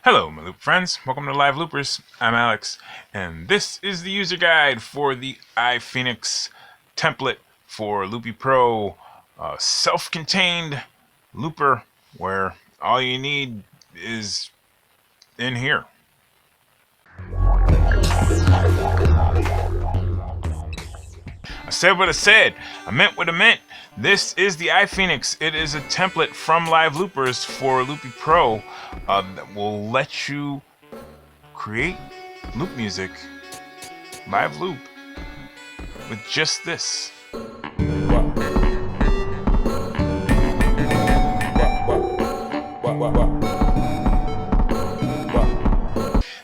Hello, my Loop friends. Welcome to Live Loopers. I'm Alex, and this is the user guide for the iPhoenix template for Loopy Pro, a self-contained looper where all you need is in here. I said what I said. I meant what I meant. This is the iPhoenix. It is a template from Live Loopers for Loopy Pro that will let you create loop music, live loop, with just this.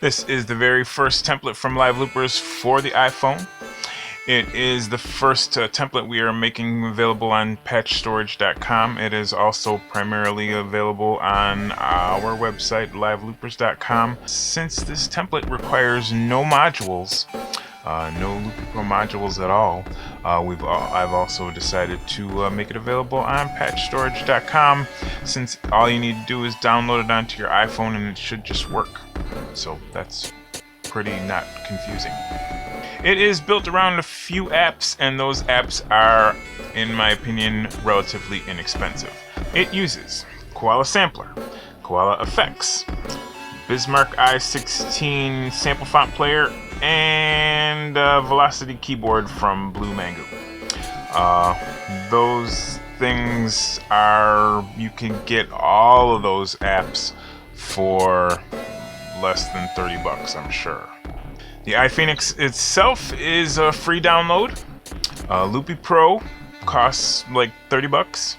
This is the very first template from Live Loopers for the iPhone. It is the first template we are making available on patchstorage.com. It is also primarily available on our website, liveloopers.com. Since this template requires no modules, no Loopy Pro modules at all, I've also decided to make it available on patchstorage.com, since all you need to do is download it onto your iPhone and it should just work. So that's pretty not confusing. It is built around a few apps, and those apps are, in my opinion, relatively inexpensive. It uses Koala Sampler, Koala Effects, Bismarck i16 sample font player, and Velocity keyboard from Blue Mango. Those things are, you can get all of those apps for less than $30, I'm sure. The iPhoenix itself is a free download. Loopy Pro costs like $30.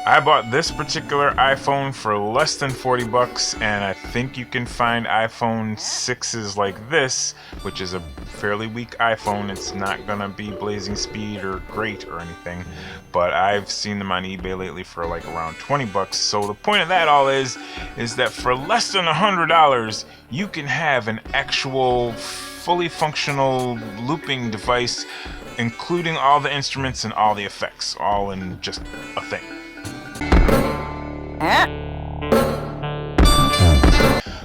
I bought this particular iPhone for less than $40, and I think you can find iPhone 6s like this, which is a fairly weak iPhone. It's not gonna be blazing speed or great or anything, but I've seen them on eBay lately for like around $20. So the point of that all is that for less than $100, you can have an actual fully functional looping device, including all the instruments and all the effects, all in just a thing.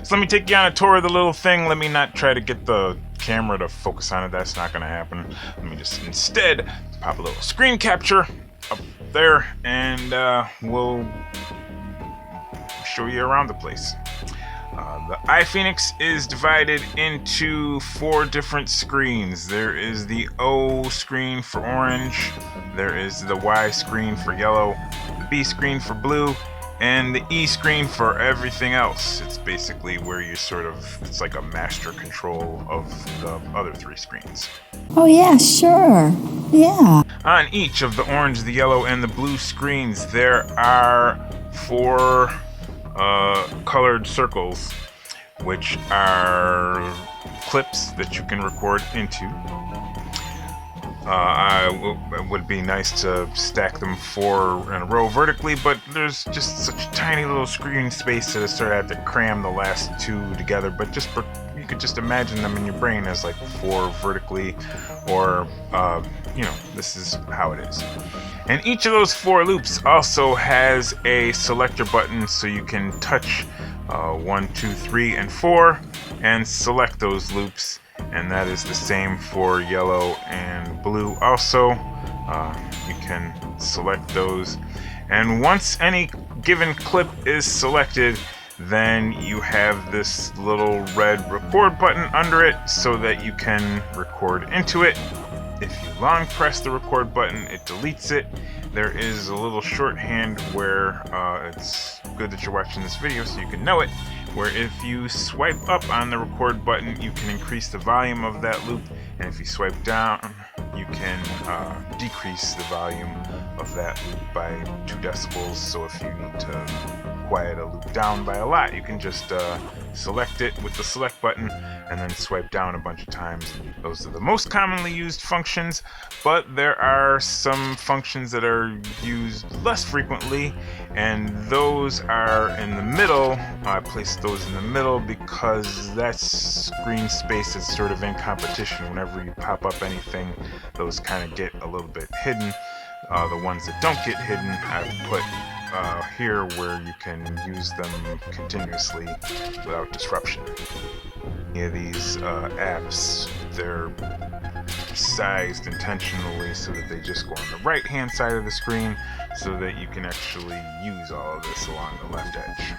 So let me take you on a tour of the little thing. Let me not try to get the camera to focus on it. That's not going to happen. Let me just instead pop a little screen capture up there, and we'll show you around the place. The iPhoenix is divided into 4 different screens. There is the O screen for orange, there is the Y screen for yellow, the B screen for blue, and the E screen for everything else. It's basically where you it's like a master control of the other 3 screens. Oh yeah, sure. Yeah. On each of the orange, the yellow, and the blue screens, there are 4 colored circles, which are clips that you can record into. It would be nice to stack them 4 in a row vertically, but there's just such tiny little screen space that I sort of had to cram the last 2 together. But you could just imagine them in your brain as like 4 vertically, or this is how it is. And each of those 4 loops also has a selector button, so you can touch 1, 2, 3, and 4 and select those loops. And that is the same for yellow and blue also. You can select those, and once any given clip is selected, then you have this little red record button under it so that you can record into it. If you long press the record button, it deletes it. There is a little shorthand where it's good that you're watching this video so you can know it, where if you swipe up on the record button, you can increase the volume of that loop, and if you swipe down, you can decrease the volume of that loop by 2 decibels. So if you need to quiet a loop down by a lot, you can just select it with the select button and then swipe down a bunch of times. Those are the most commonly used functions, but there are some functions that are used less frequently, and those are in the middle. I placed those in the middle because that screen space is sort of in competition. Whenever you pop up anything, those kind of get a little bit hidden. The ones that don't get hidden, I've put here where you can use them continuously without disruption. Any of these apps, they're sized intentionally so that they just go on the right hand side of the screen so that you can actually use all of this along the left edge.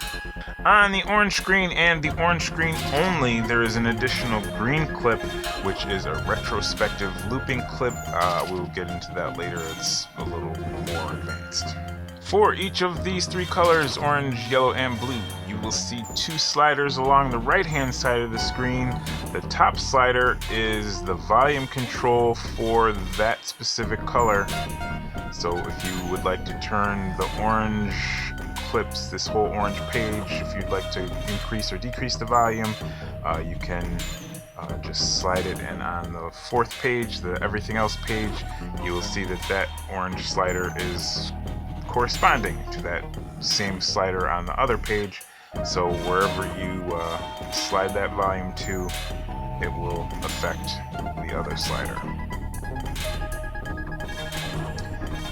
On the orange screen and the orange screen only, there is an additional green clip, which is a retrospective looping clip. We'll get into that later. It's a little more advanced. For each of these three colors, orange, yellow, and blue, you will see two sliders along the right-hand side of the screen. The top slider is the volume control for that specific color. So if you would like to turn the orange clips, this whole orange page, if you'd like to increase or decrease the volume, you can just slide it, and on the fourth page, the everything else page, you will see that that orange slider is corresponding to that same slider on the other page. So wherever you slide that volume to, it will affect the other slider.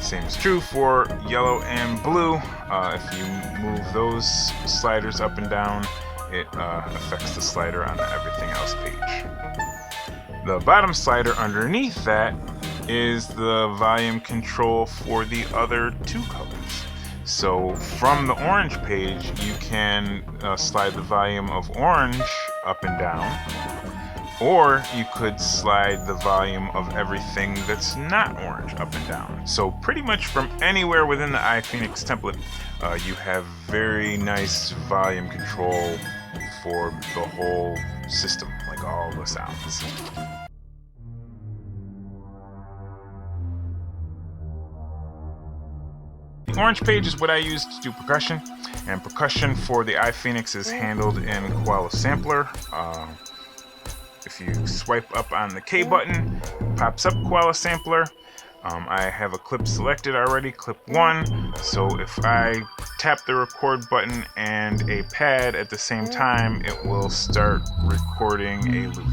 Same is true for yellow and blue. If you move those sliders up and down, it affects the slider on the everything else page. The bottom slider underneath that is the volume control for the other two colors. So from the orange page, you can slide the volume of orange up and down, or you could slide the volume of everything that's not orange up and down. So pretty much from anywhere within the iPhoenix template, you have very nice volume control for the whole system, like all the sounds. The orange page is what I use to do percussion, and percussion for the iPhoenix is handled in Koala Sampler. If you swipe up on the K button, it pops up Koala Sampler. I have a clip selected already, clip 1, so if I tap the record button and a pad at the same time, it will start recording a loop.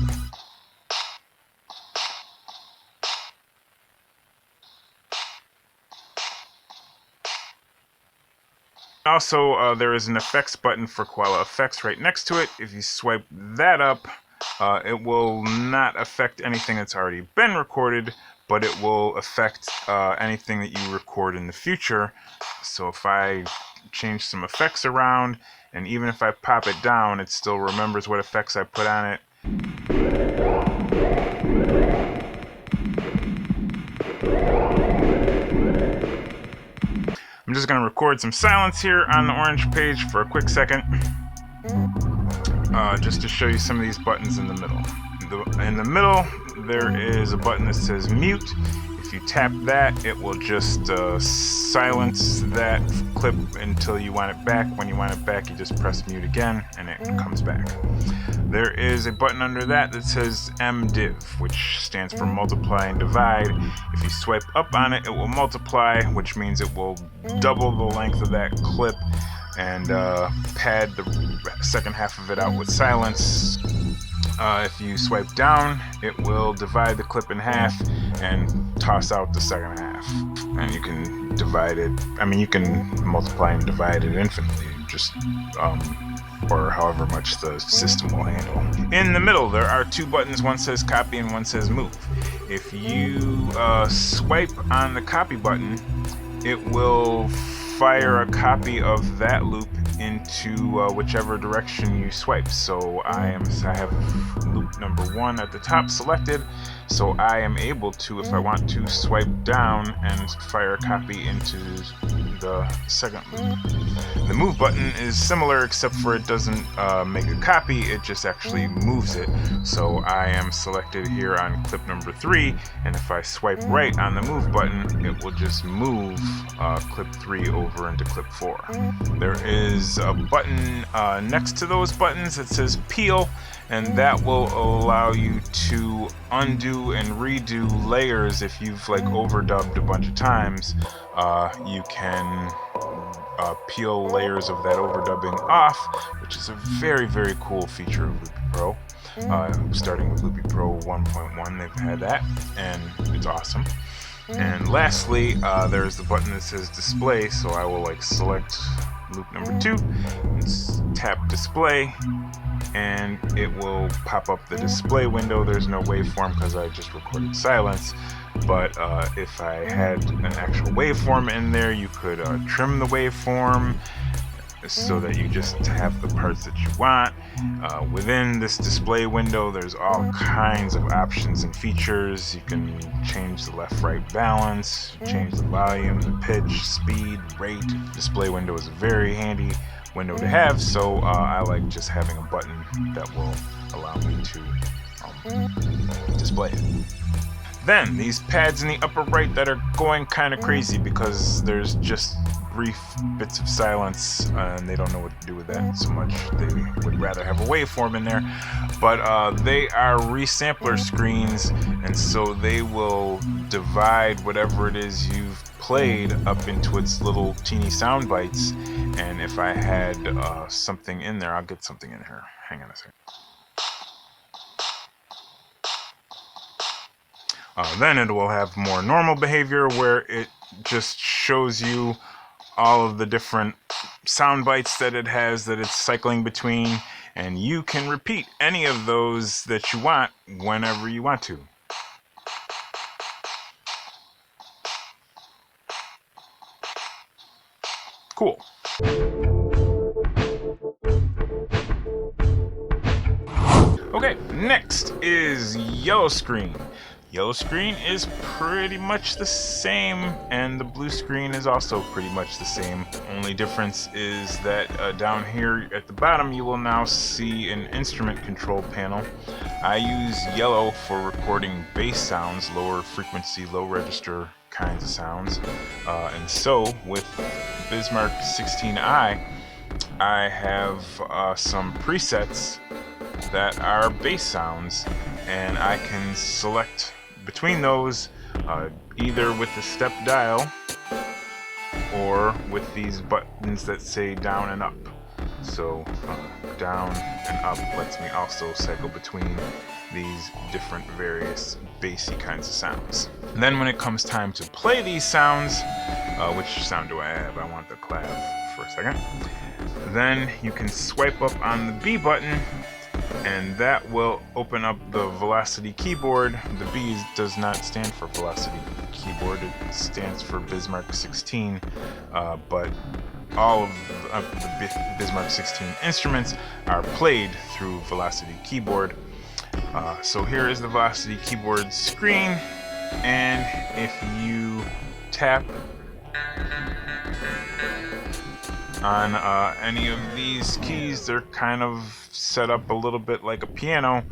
Also, there is an effects button for Koala Effects right next to it. If you swipe that up, it will not affect anything that's already been recorded, but it will affect anything that you record in the future. So if I change some effects around, and even if I pop it down, it still remembers what effects I put on it. I'm just going to record some silence here on the orange page for a quick second, just to show you some of these buttons in the middle. In the middle, there is a button that says mute. If you tap that, it will just silence that clip until you want it back. When you want it back, you just press mute again, and it comes back. There is a button under that that says MDiv, which stands for multiply and divide. If you swipe up on it, it will multiply, which means it will double the length of that clip and pad the second half of it out with silence. If you swipe down, it will divide the clip in half and toss out the second half. And you can divide it, you can multiply and divide it infinitely, just or however much the system will handle. In the middle, there are two buttons. One says copy and one says move. If you swipe on the copy button, it will fire a copy of that loop into whichever direction you swipe. So I have loop number 1 at the top selected, so I am able to, if I want to, swipe down and fire a copy into the second loop. The move button is similar, except for it doesn't make a copy, it just actually moves it. So I am selected here on clip number 3, and if I swipe right on the move button, it will just move clip 3 over into clip 4. There is a button next to those buttons that says peel, and that will allow you to undo and redo layers. If you've overdubbed a bunch of times, you can peel layers of that overdubbing off, which is a very, very cool feature of Loopy Pro. Starting with Loopy Pro 1.1, they've had that, and it's awesome. And lastly, there's the button that says display, so I will select loop number 2, and tap display, and it will pop up the display window. There's no waveform because I just recorded silence, but if I had an actual waveform in there, you could trim the waveform so that you just have the parts that you want. Within this display window, there's all kinds of options and features. You can change the left-right balance, change the volume, the pitch, speed, rate. Display window is a very handy window to have, so I like just having a button that will allow me to display it. Then, these pads in the upper right that are going kind of crazy because there's just brief bits of silence and they don't know what to do with that so much. They would rather have a waveform in there, but they are resampler screens, and so they will divide whatever it is you've played up into its little teeny sound bites. And if I had something in there, I'll get something in here. Hang on a second. Then it will have more normal behavior where it just shows you all of the different sound bites that it has that it's cycling between, and you can repeat any of those that you want whenever you want to. Cool. Okay, next is yellow screen. Yellow screen is pretty much the same, and the blue screen is also pretty much the same. Only difference is that down here at the bottom you will now see an instrument control panel. I use yellow for recording bass sounds, lower frequency, low register kinds of sounds. And so with Bismarck 16i, I have some presets that are bass sounds, and I can select between those either with the step dial or with these buttons that say down and up. So down and up lets me also cycle between these different various bassy kinds of sounds. And then when it comes time to play these sounds, which sound do I have? I want the clav for a second. Then you can swipe up on the B button, and that will open up the Velocity keyboard. The B does not stand for Velocity keyboard, it stands for Bismarck 16, but all of the Bismarck 16 instruments are played through Velocity keyboard. So here is the Velocity keyboard screen, and if you tap on any of these keys, they're kind of set up a little bit like a piano,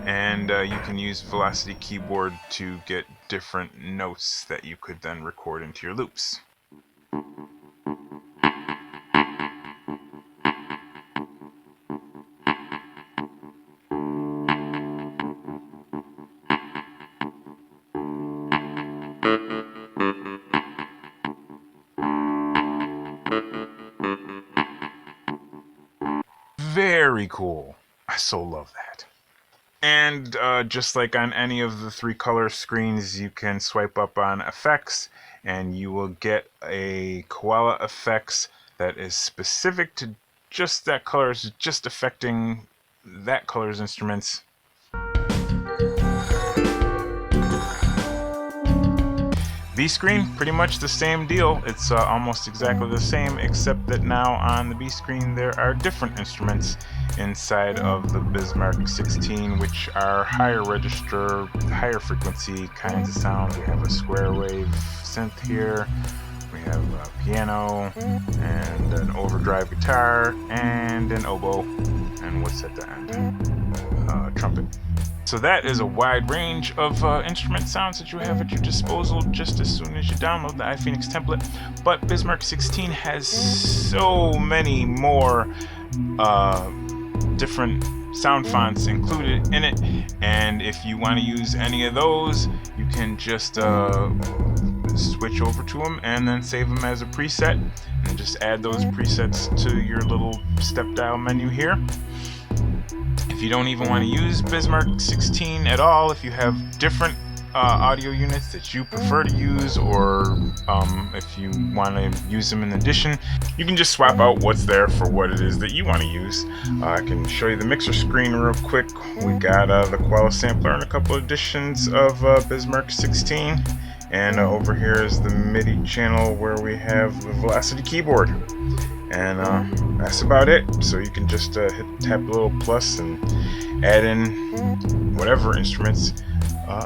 and you can use Velocity keyboard to get different notes that you could then record into your loops. Very cool. I so love that. And just like on any of the 3 color screens, you can swipe up on effects and you will get a koala effects that is specific to just that color, is just affecting that color's instruments. B screen, pretty much the same deal. It's almost exactly the same, except that now on the B screen there are different instruments inside of the Bismarck 16, which are higher register, higher frequency kinds of sounds. We have a square wave synth here, we have a piano, and an overdrive guitar, and an oboe, and what's at the end? Trumpet. So that is a wide range of instrument sounds that you have at your disposal just as soon as you download the iPhoenix template. But Bismarck 16 has so many more different sound fonts included in it, and if you want to use any of those, you can just switch over to them and then save them as a preset, and just add those presets to your little step dial menu here. If you don't even want to use Bismarck 16 at all, if you have different audio units that you prefer to use, or if you want to use them in addition, you can just swap out what's there for what it is that you want to use. I can show you the mixer screen real quick. We got the Koala sampler and a couple editions of Bismarck 16. And over here is the MIDI channel where we have the Velocity keyboard. And that's about it. So you can just tap the little plus and add in whatever instruments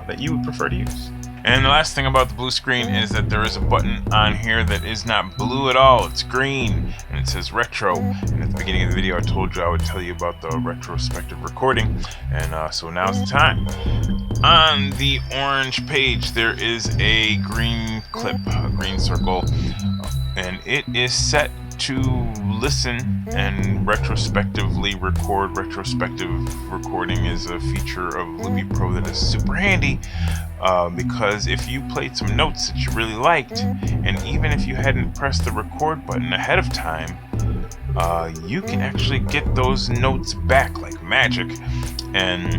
that you would prefer to use. And the last thing about the blue screen is that there is a button on here that is not blue at all. It's green, and it says retro. And at the beginning of the video I told you I would tell you about the retrospective recording, and so now's the time. On the orange page there is a green clip, a green circle, and it is set to listen and retrospectively record. Retrospective recording is a feature of Loopy Pro that is super handy, because if you played some notes that you really liked, and even if you hadn't pressed the record button ahead of time, you can actually get those notes back like magic, and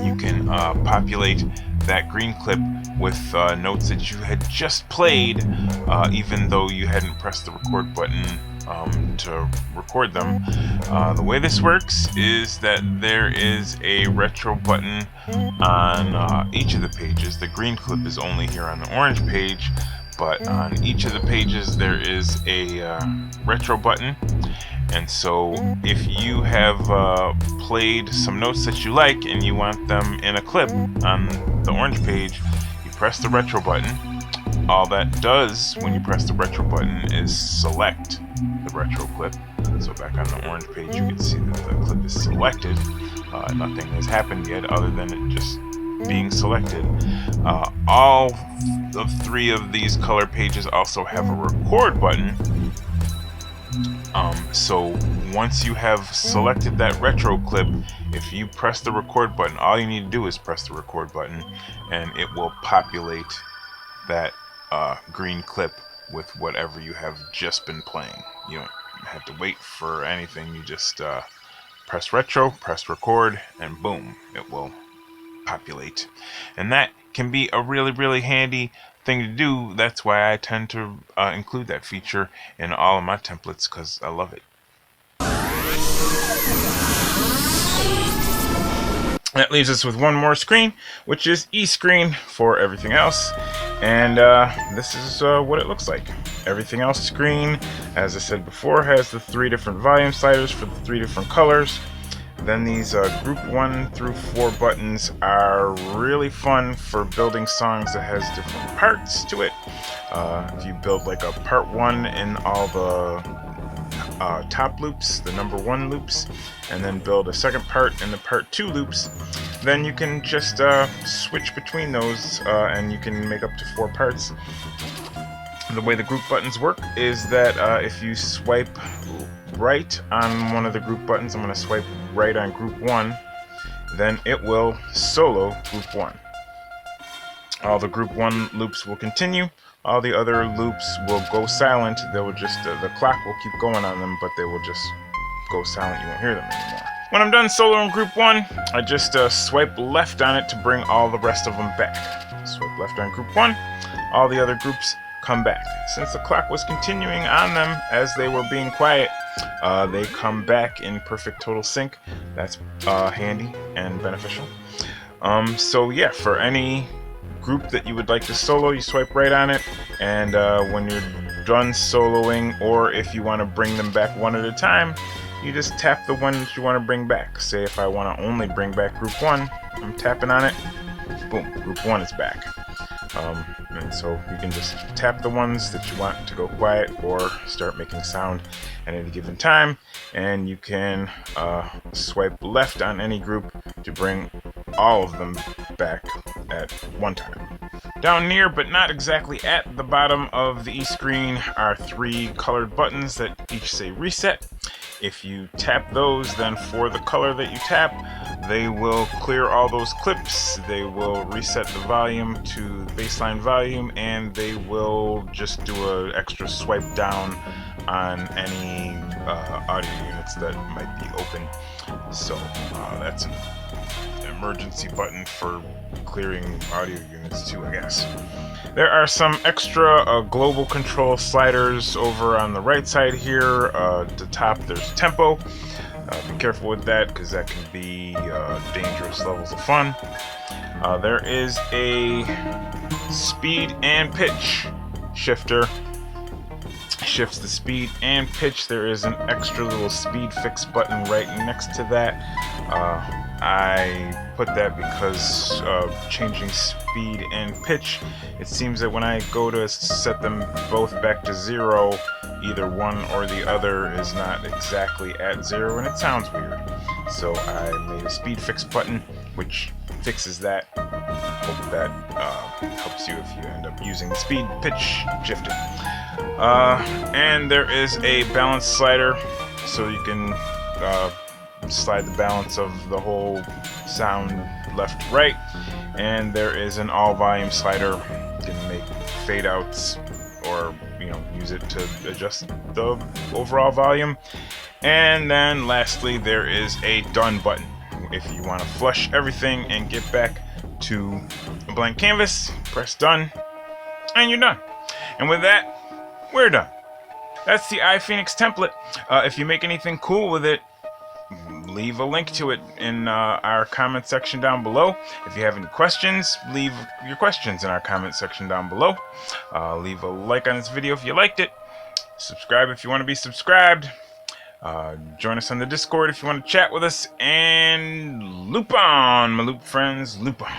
you can populate that green clip with notes that you had just played, even though you hadn't pressed the record button to record them. The way this works is that there is a retro button on each of the pages. The green clip is only here on the orange page, but on each of the pages there is a retro button. And so if you have played some notes that you like and you want them in a clip on the orange page, you press the retro button. All that does when you press the retro button is select the retro clip. So back on the orange page you can see that the clip is selected. Nothing has happened yet other than it just being selected. All of three of these color pages also have a record button. So once you have selected that retro clip, if you press the record button, all you need to do is press the record button and it will populate that green clip with whatever you have just been playing. You don't have to wait for anything. You just press retro, press record, and boom, it will populate. And that can be a really handy thing to do. That's why I tend to include that feature in all of my templates, because I love it. That leaves us with one more screen, which is E-screen for everything else. And this is what it looks like. Everything else screen, as I said before, has the 3 different volume sliders for the 3 different colors. Then these group 1 through 4 buttons are really fun for building songs that has different parts to it. If you build like a part 1 in all the top loops, the number 1 loops, and then build a second part in the part 2 loops, then you can just switch between those and you can make up to 4 parts. The way the group buttons work is that if you swipe right on one of the group buttons, I'm going to swipe right on group 1, then it will solo group 1. All the group 1 loops will continue. All the other loops will go silent. They will just, the clock will keep going on them, but they will just go silent. You won't hear them anymore. When I'm done soloing group 1, I just swipe left on it to bring all the rest of them back. Swipe left on group 1, all the other groups come back. Since the clock was continuing on them as they were being quiet, they come back in perfect total sync. That's handy and beneficial. So yeah, for any group that you would like to solo, you swipe right on it, and when you're done soloing, or if you want to bring them back one at a time, you just tap the one that you want to bring back. Say if I want to only bring back group 1, I'm tapping on it, boom, group 1 is back. And so you can just tap the ones that you want to go quiet or start making sound at any given time, and you can swipe left on any group to bring all of them back at one time. Down near, but not exactly at the bottom of the E-screen, are 3 colored buttons that each say reset. If you tap those, then for the color that you tap, they will clear all those clips, they will reset the volume to the baseline volume, and they will just do an extra swipe down on any audio units that might be open. So that's emergency button for clearing audio units too, I guess. There are some extra global control sliders over on the right side here. At the top there's tempo. Be careful with that because that can be dangerous levels of fun. There is a speed and pitch shifter. Shifts the speed and pitch. There is an extra little speed fix button right next to that. I put that because changing speed and pitch, it seems that when I go to set them both back to 0, either one or the other is not exactly at 0, and it sounds weird. So I made a speed fix button which fixes that. Hope that helps you if you end up using the speed pitch shifter. And there is a balance slider, so you can slide the balance of the whole sound left to right. And there is an all volume slider. You can make fade outs or use it to adjust the overall volume. And then lastly, there is a done button. If you want to flush everything and get back to a blank canvas, press done, and you're done. And with that, we're done. That's the iPhoenix template. If you make anything cool with it, leave a link to it in our comment section down below. If you have any questions, leave your questions in our comment section down below. Leave a like on this video if you liked it. Subscribe if you want to be subscribed. Join us on the Discord if you want to chat with us. And loop on, my loop friends, loop on.